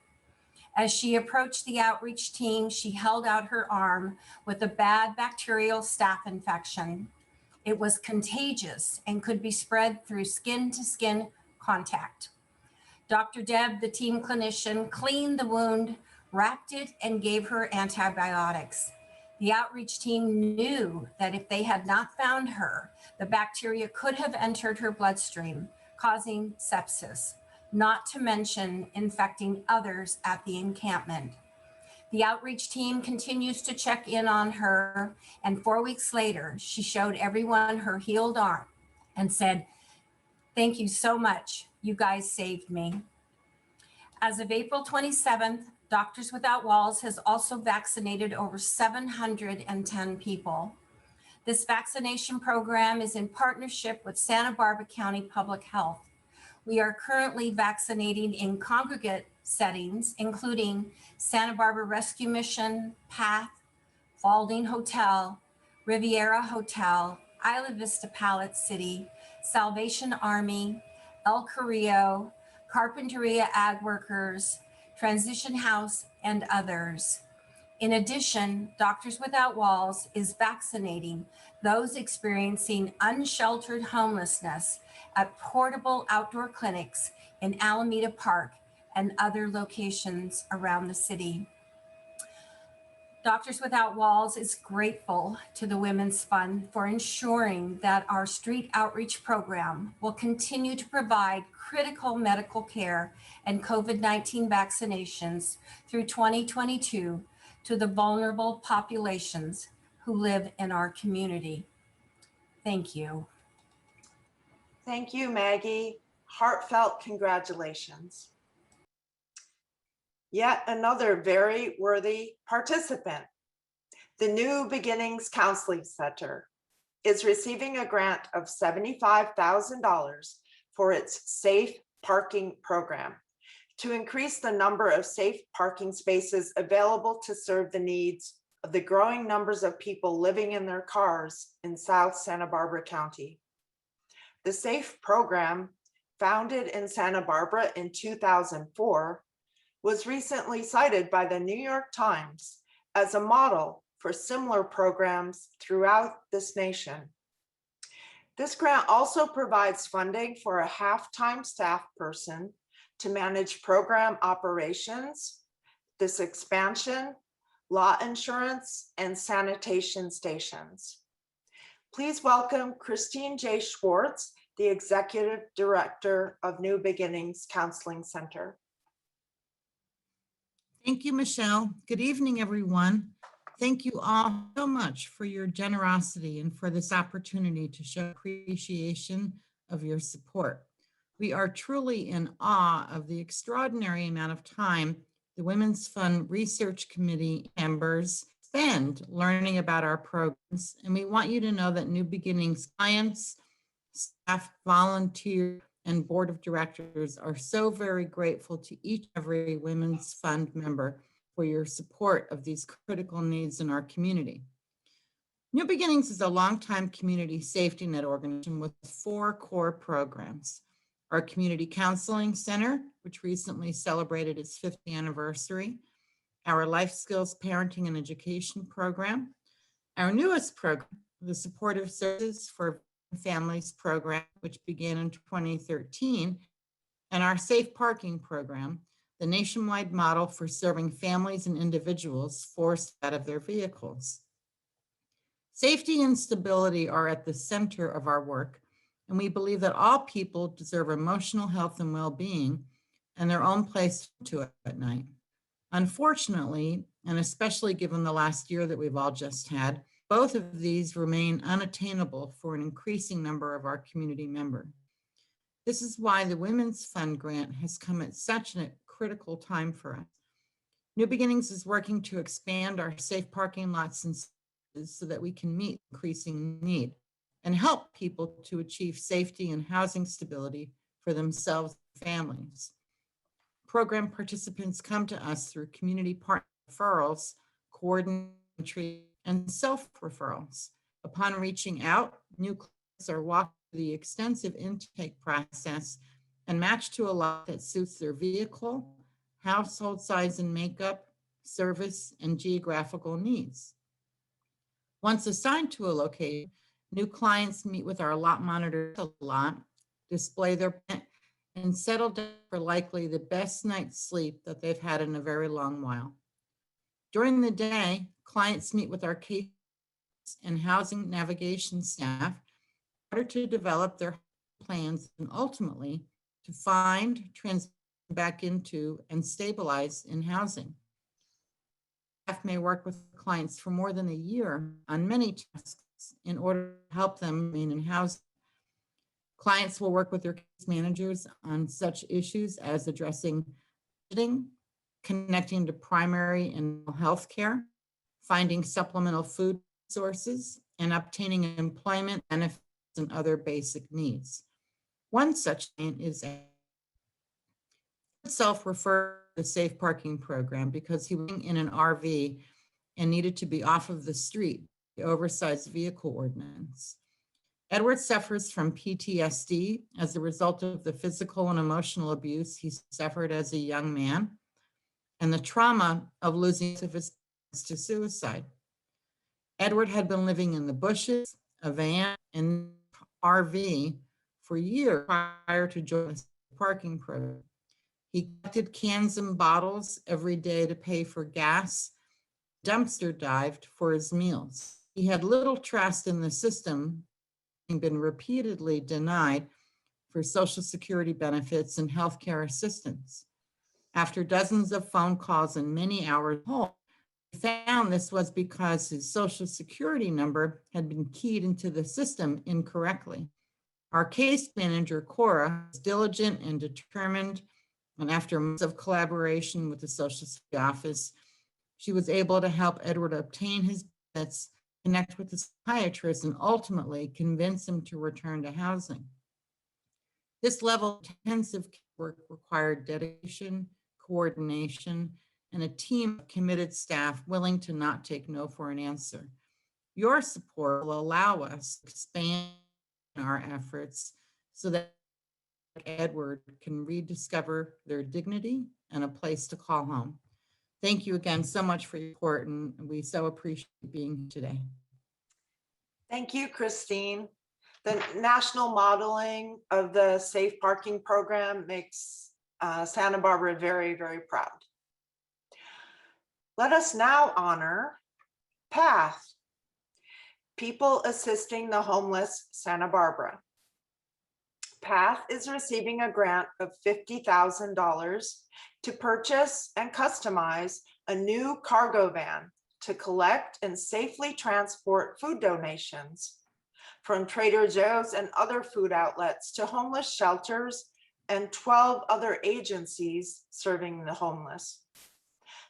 As she approached the outreach team, she held out her arm with a bad bacterial staph infection. It was contagious and could be spread through skin-to-skin contact. Dr. Deb, the team clinician, cleaned the wound, wrapped it, and gave her antibiotics. The outreach team knew that if they had not found her, the bacteria could have entered her bloodstream, causing sepsis, not to mention infecting others at the encampment. The outreach team continues to check in on her, and 4 weeks later, she showed everyone her healed arm and said, "Thank you so much. You guys saved me." As of April 27th, Doctors Without Walls has also vaccinated over 710 people. This vaccination program is in partnership with Santa Barbara County Public Health. We are currently vaccinating in congregate settings, including Santa Barbara Rescue Mission, PATH, Falding Hotel, Riviera Hotel, Isla Vista Pallet City, Salvation Army, El Carrillo, Carpenteria Ag Workers, Transition House, and others. In addition, Doctors Without Walls is vaccinating those experiencing unsheltered homelessness at portable outdoor clinics in Alameda Park and other locations around the city. Doctors Without Walls is grateful to the Women's Fund for ensuring that our street outreach program will continue to provide critical medical care and COVID-19 vaccinations through 2022 to the vulnerable populations who live in our community. Thank you. Thank you, Maggie. Heartfelt congratulations. Yet another very worthy participant. The New Beginnings Counseling Center is receiving a grant of $75,000 for its safe parking program. to increase the number of safe parking spaces available to serve the needs of the growing numbers of people living in their cars in South Santa Barbara County. The SAFE program, founded in Santa Barbara in 2004, was recently cited by the New York Times as a model for similar programs throughout this nation. This grant also provides funding for a half-time staff person to manage program operations, this expansion, law insurance, and sanitation stations. Please welcome Christine J. Schwartz, the Executive Director of New Beginnings Counseling Center. Thank you, Michelle. Good evening, everyone. Thank you all so much for your generosity and for this opportunity to show appreciation of your support. We are truly in awe of the extraordinary amount of time the Women's Fund Research Committee members spend learning about our programs, and we want you to know that New Beginnings clients, staff, volunteers, and board of directors are so very grateful to each and every Women's Fund member for your support of these critical needs in our community. New Beginnings is a longtime community safety net organization with 4 core programs. Our Community Counseling Center, which recently celebrated its 50th anniversary, our Life Skills Parenting and Education program, our newest program, the Supportive Services for Families program, which began in 2013, and our Safe Parking program, the nationwide model for serving families and individuals forced out of their vehicles. Safety and stability are at the center of our work, and we believe that all people deserve emotional health and well-being and their own place to it at night. Unfortunately, and especially given the last year that we've all just had, both of these remain unattainable for an increasing number of our community members. This is why the Women's Fund grant has come at such a critical time for us. New Beginnings is working to expand our safe parking lots and spaces so that we can meet increasing need and help people to achieve safety and housing stability for themselves and families. Program participants come to us through community partner referrals, coordination, and self-referrals. Upon reaching out, new clients are walked through the extensive intake process and matched to a lot that suits their vehicle, household size and makeup, service, and geographical needs. Once assigned to a location, new clients meet with our lot monitor a lot, display their pet, and settle down for likely the best night's sleep that they've had in a very long while. During the day, clients meet with our case and housing navigation staff in order to develop their plans and ultimately to find, transition back into, and stabilize in housing. Staff may work with clients for more than a year on many tasks in order to help them remain in housing. Clients will work with their case managers on such issues as addressing budgeting, connecting to primary and health care, finding supplemental food sources, and obtaining employment benefits and other basic needs. One such thing is self-referred to the Safe Parking program because he was in an RV and needed to be off of the street, the oversized vehicle ordinance. Edward suffers from PTSD as a result of the physical and emotional abuse he suffered as a young man and the trauma of losing his parents to suicide. Edward had been living in the bushes, a van, and RV for years prior to joining the parking program. He collected cans and bottles every day to pay for gas, dumpster dived for his meals. He had little trust in the system, having been repeatedly denied for Social Security benefits and healthcare assistance. After dozens of phone calls and many hours home, he found this was because his Social Security number had been keyed into the system incorrectly. Our case manager, Cora, was diligent and determined, and after months of collaboration with the Social Security office, she was able to help Edward obtain his benefits, connect with the psychiatrist, and ultimately convince him to return to housing. This level of intensive work required dedication, coordination, and a team of committed staff willing to not take no for an answer. Your support will allow us to expand our efforts so that Edward can rediscover their dignity and a place to call home. Thank you again so much for your support, and we so appreciate being here today. Thank you, Christine. The national modeling of the safe parking program makes Santa Barbara very, very proud. Let us now honor PATH, People Assisting the Homeless Santa Barbara. PATH is receiving a grant of $50,000 to purchase and customize a new cargo van to collect and safely transport food donations from Trader Joe's and other food outlets to homeless shelters and 12 other agencies serving the homeless.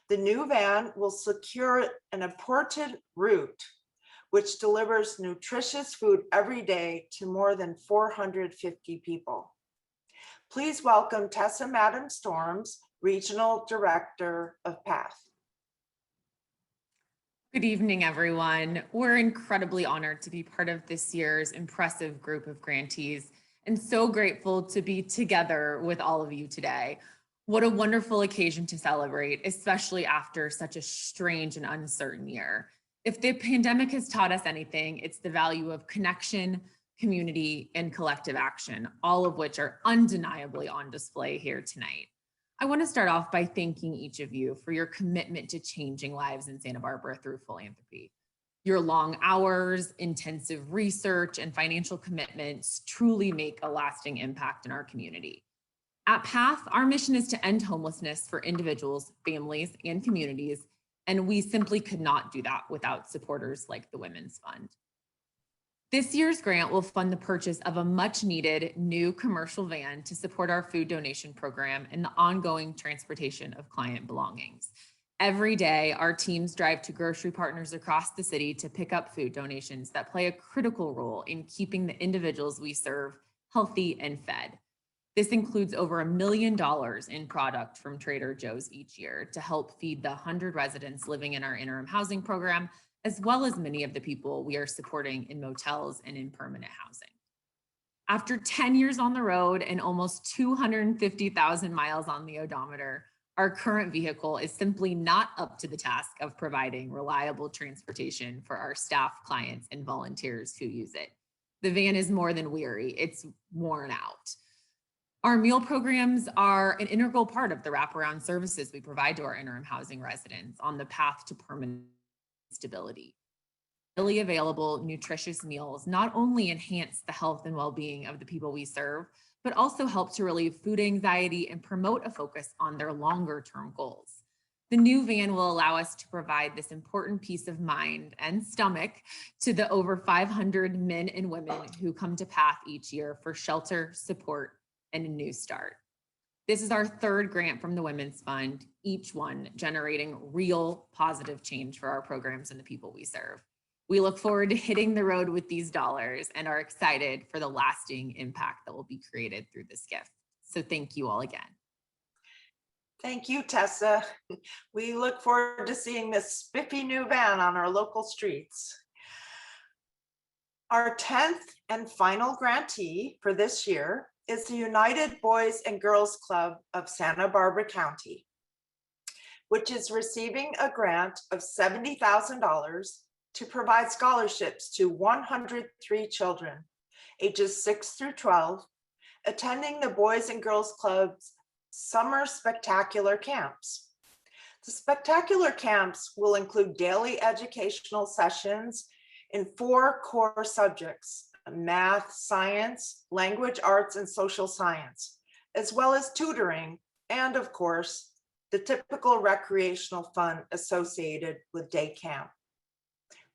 The new van will secure an important route which delivers nutritious food every day to more than 450 people. Please welcome Tessa Madam Storms, Regional Director of PATH. Good evening, everyone. We're incredibly honored to be part of this year's impressive group of grantees and so grateful to be together with all of you today. What a wonderful occasion to celebrate, especially after such a strange and uncertain year. If the pandemic has taught us anything, it's the value of connection, community, and collective action, all of which are undeniably on display here tonight. I want to start off by thanking each of you for your commitment to changing lives in Santa Barbara through philanthropy. Your long hours, intensive research, and financial commitments truly make a lasting impact in our community. At PATH, our mission is to end homelessness for individuals, families, and communities, and we simply could not do that without supporters like the Women's Fund. This year's grant will fund the purchase of a much needed new commercial van to support our food donation program and the ongoing transportation of client belongings. Every day, our teams drive to grocery partners across the city to pick up food donations that play a critical role in keeping the individuals we serve healthy and fed. This includes over $1 million in product from Trader Joe's each year to help feed the 100 residents living in our interim housing program, as well as many of the people we are supporting in motels and in permanent housing. After 10 years on the road and almost 250,000 miles on the odometer, our current vehicle is simply not up to the task of providing reliable transportation for our staff, clients, and volunteers who use it. The van is more than weary, it's worn out. Our meal programs are an integral part of the wraparound services we provide to our interim housing residents on the path to permanent stability. Readily available, nutritious meals not only enhance the health and well-being of the people we serve, but also help to relieve food anxiety and promote a focus on their longer-term goals. The new van will allow us to provide this important peace of mind and stomach to the over 500 men and women who come to PATH each year for shelter, support, and a new start. This is our third grant from the Women's Fund, each one generating real positive change for our programs and the people we serve. We look forward to hitting the road with these dollars and are excited for the lasting impact that will be created through this gift. So thank you all again. Thank you, Tessa. We look forward to seeing this spiffy new van on our local streets. Our 10th and final grantee for this year is the United Boys and Girls Club of Santa Barbara County, which is receiving a grant of $70,000 to provide scholarships to 103 children, ages 6 through 12, attending the Boys and Girls Club's Summer Spectacular Camps. The spectacular camps will include daily educational sessions in 4 core subjects: math, science, language, arts, and social science, as well as tutoring, and of course, the typical recreational fun associated with day camp.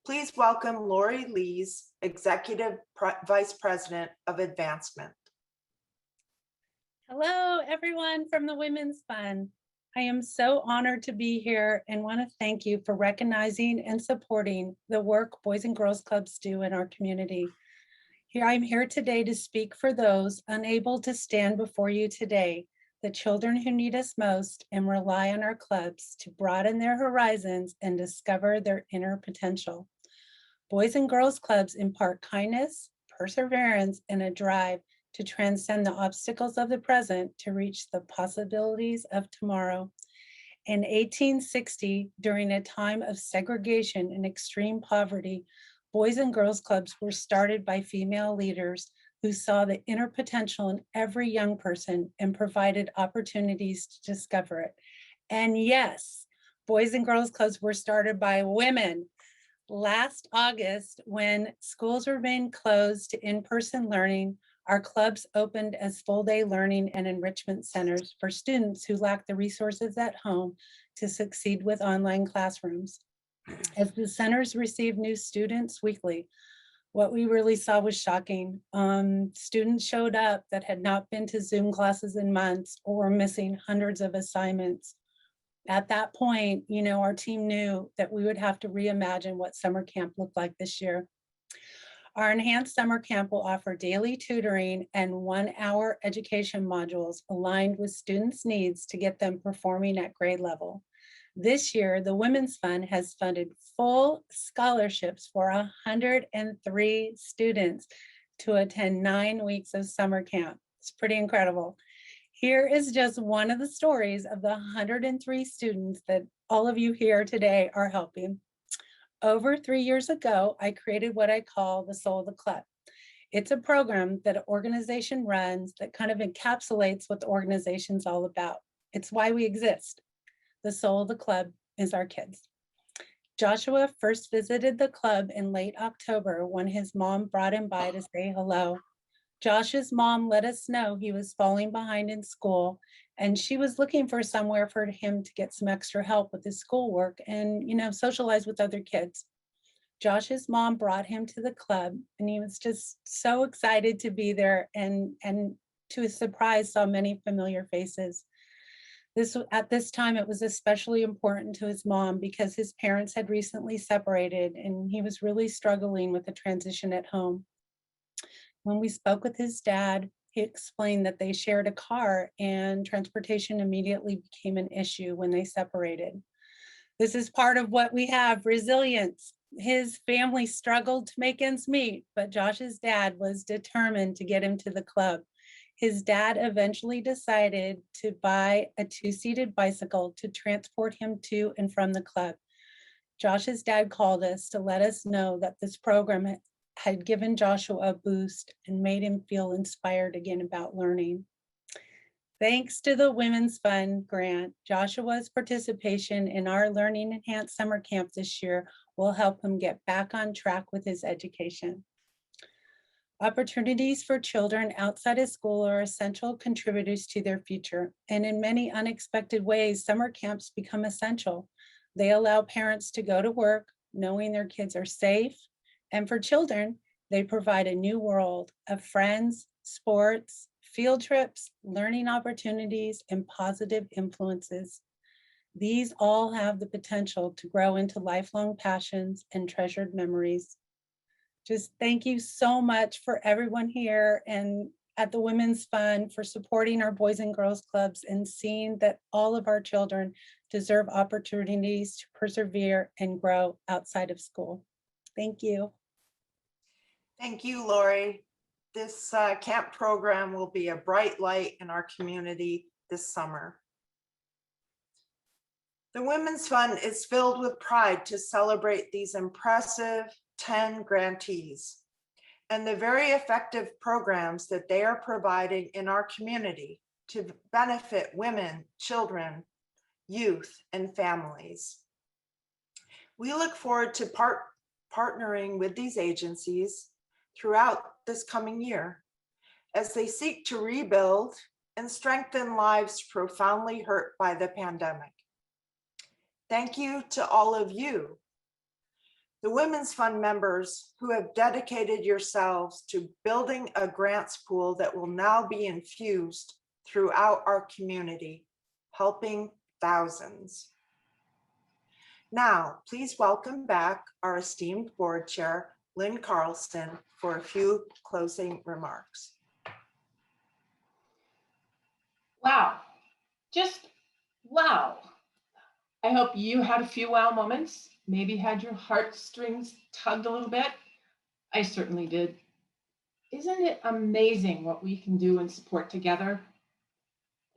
Please welcome Laurie Lees, Executive Vice President of Advancement. Hello, everyone from the Women's Fund. I am so honored to be here and want to thank you for recognizing and supporting the work Boys and Girls Clubs do in our community. I'm here today to speak for those unable to stand before you today, the children who need us most, and rely on our clubs to broaden their horizons and discover their inner potential. Boys and Girls Clubs impart kindness, perseverance, and a drive to transcend the obstacles of the present to reach the possibilities of tomorrow. In 1860, during a time of segregation and extreme poverty, Boys and Girls Clubs were started by female leaders who saw the inner potential in every young person and provided opportunities to discover it. And yes, Boys and Girls Clubs were started by women. Last August, when schools remained closed to in-person learning, our clubs opened as full-day learning and enrichment centers for students who lack the resources at home to succeed with online classrooms. As the centers received new students weekly, what we really saw was shocking. Students showed up that had not been to Zoom classes in months or were missing hundreds of assignments. At that point, our team knew that we would have to reimagine what summer camp looked like this year. Our enhanced summer camp will offer daily tutoring and 1-hour education modules aligned with students' needs to get them performing at grade level. This year, the Women's Fund has funded full scholarships for 103 students to attend 9 weeks of summer camp. It's pretty incredible. Here is just one of the stories of the 103 students that all of you here today are helping. Over 3 years ago, I created what I call the Soul of the Club. It's a program that an organization runs that kind of encapsulates what the organization's all about. It's why we exist. The soul of the club is our kids. Joshua first visited the club in late October when his mom brought him by to say hello. Josh's mom let us know he was falling behind in school, and she was looking for somewhere for him to get some extra help with his schoolwork and, socialize with other kids. Josh's mom brought him to the club, and he was just so excited to be there, and to his surprise saw many familiar faces. At this time, it was especially important to his mom because his parents had recently separated and he was really struggling with the transition at home. When we spoke with his dad, he explained that they shared a car and transportation immediately became an issue when they separated. This is part of what we have, resilience. His family struggled to make ends meet, but Josh's dad was determined to get him to the club. His dad eventually decided to buy a 2-seated bicycle to transport him to and from the club. Josh's dad called us to let us know that this program had given Joshua a boost and made him feel inspired again about learning. Thanks to the Women's Fund grant, Joshua's participation in our Learning Enhanced Summer Camp this year will help him get back on track with his education. Opportunities for children outside of school are essential contributors to their future, and in many unexpected ways, summer camps become essential. They allow parents to go to work knowing their kids are safe, and for children, they provide a new world of friends, sports, field trips, learning opportunities, and positive influences. These all have the potential to grow into lifelong passions and treasured memories. Just thank you so much for everyone here and at the Women's Fund for supporting our Boys and Girls Clubs and seeing that all of our children deserve opportunities to persevere and grow outside of school. Thank you. Thank you, Laurie. This camp program will be a bright light in our community this summer. The Women's Fund is filled with pride to celebrate these impressive 10 grantees and the very effective programs that they are providing in our community to benefit women, children, youth, and families. We look forward to partnering with these agencies throughout this coming year as they seek to rebuild and strengthen lives profoundly hurt by the pandemic. Thank you to all of you, the Women's Fund members who have dedicated yourselves to building a grants pool that will now be infused throughout our community, helping thousands. Now, please welcome back our esteemed board chair, Lynn Carlson, for a few closing remarks. Wow, I hope you had a few wow moments, maybe had your heartstrings tugged a little bit. I certainly did. Isn't it amazing what we can do and support together?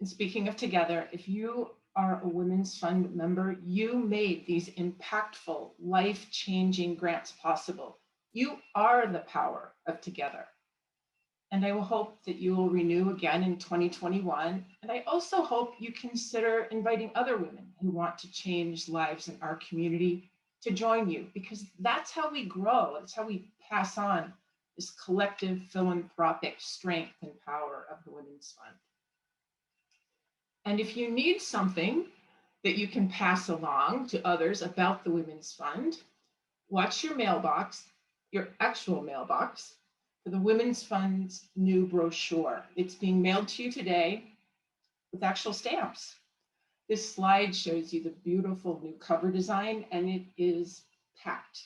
And speaking of together, if you are a Women's Fund member, you made these impactful, life-changing grants possible. You are the power of together. And I will hope that you will renew again in 2021. And I also hope you consider inviting other women who want to change lives in our community to join you, because that's how we grow. That's how we pass on this collective philanthropic strength and power of the Women's Fund. And if you need something that you can pass along to others about the Women's Fund, watch your mailbox, your actual mailbox, for the Women's Fund's new brochure. It's being mailed to you today with actual stamps. This slide shows you the beautiful new cover design, and it is packed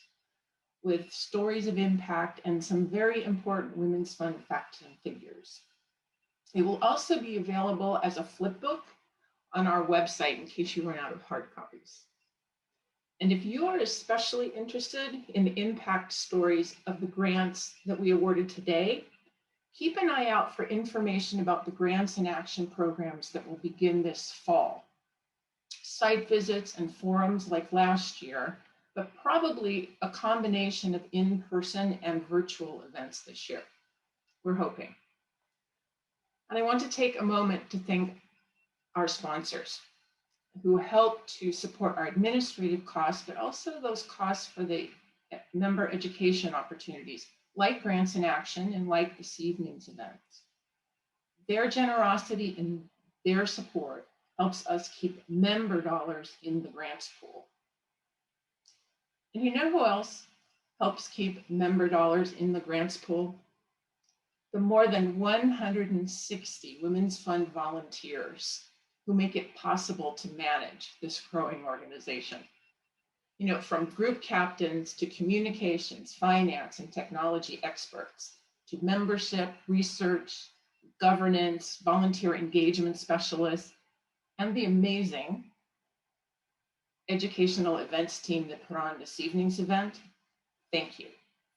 with stories of impact and some very important Women's Fund facts and figures. It will also be available as a flip book on our website in case you run out of hard copies. And if you are especially interested in the impact stories of the grants that we awarded today, keep an eye out for information about the grants and action programs that will begin this fall. Site visits and forums like last year, but probably a combination of in-person and virtual events this year. We're hoping. And I want to take a moment to thank our sponsors who help to support our administrative costs, but also those costs for the member education opportunities, like Grants in Action and like this evening's events. Their generosity and their support helps us keep member dollars in the grants pool. And you know who else helps keep member dollars in the grants pool? The more than 160 Women's Fund volunteers who make it possible to manage this growing organization. You know, from group captains to communications, finance, and technology experts, to membership, research, governance, volunteer engagement specialists, and the amazing educational events team that put on this evening's event. Thank you.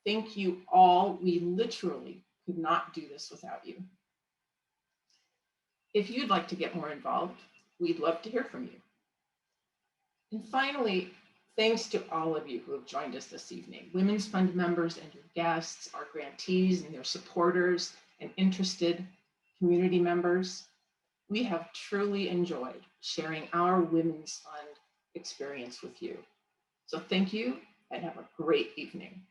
Thank you all. We literally could not do this without you. If you'd like to get more involved, we'd love to hear from you. And finally, thanks to all of you who have joined us this evening, Women's Fund members and your guests, our grantees and their supporters, and interested community members. We have truly enjoyed sharing our Women's Fund experience with you. So thank you and have a great evening.